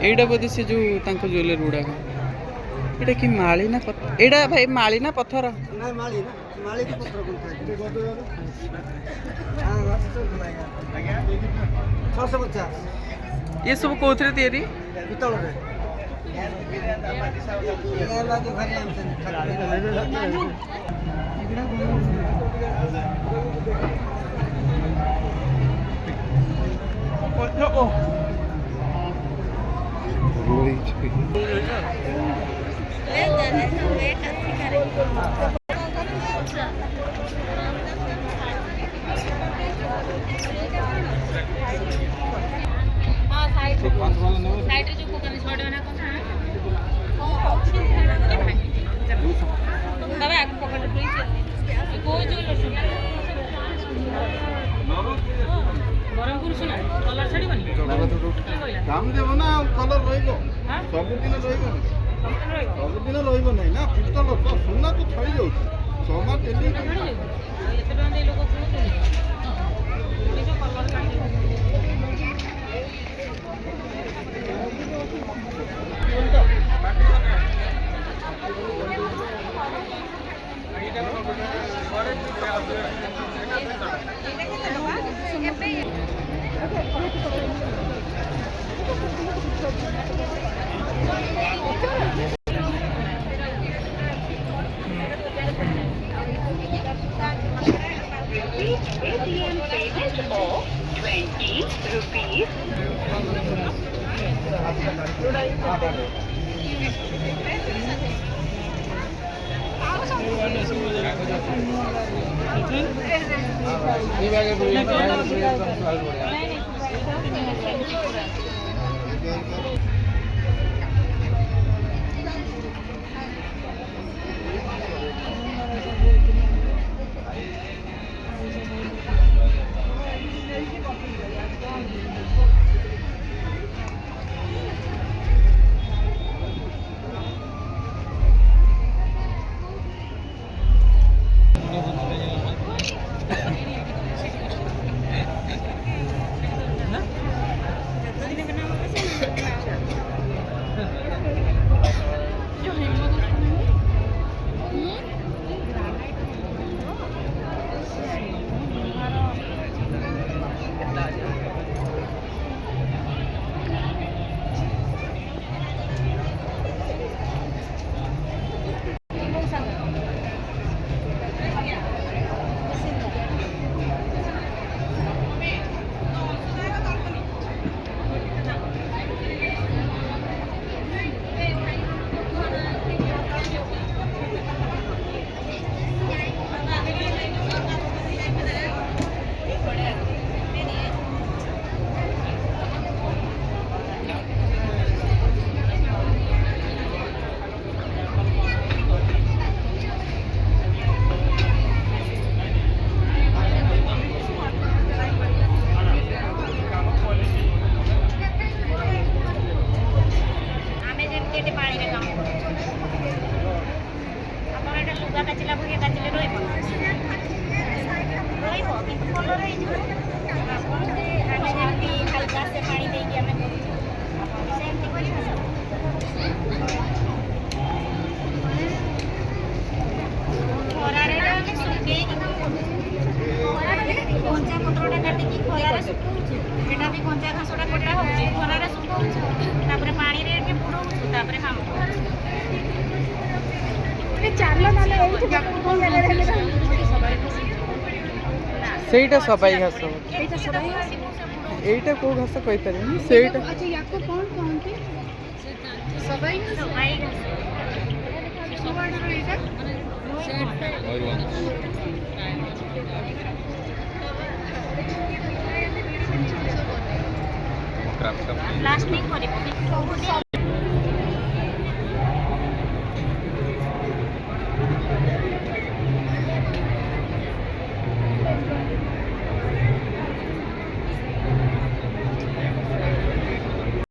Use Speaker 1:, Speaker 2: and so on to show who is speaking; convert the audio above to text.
Speaker 1: एटा बोधे से जो ज्वेलरी गुड़ाक एटा कि माली ना एटा भाई माली ना पत्थर
Speaker 2: माली के पत्थर कौन था 650
Speaker 1: ये सब कोथरे तयारी
Speaker 2: पितल रे
Speaker 3: दाम देव ना कलर सबुदिन सबुदिन रही ना पितल सुना तो थी जाऊँ समा daily
Speaker 4: ATM payment of 20 rupees.
Speaker 1: सेटा सबाई घास एटा को घास कहि परिनी सेटा
Speaker 5: अच्छा याको कौन कहते सबाई
Speaker 4: प्लास्टिक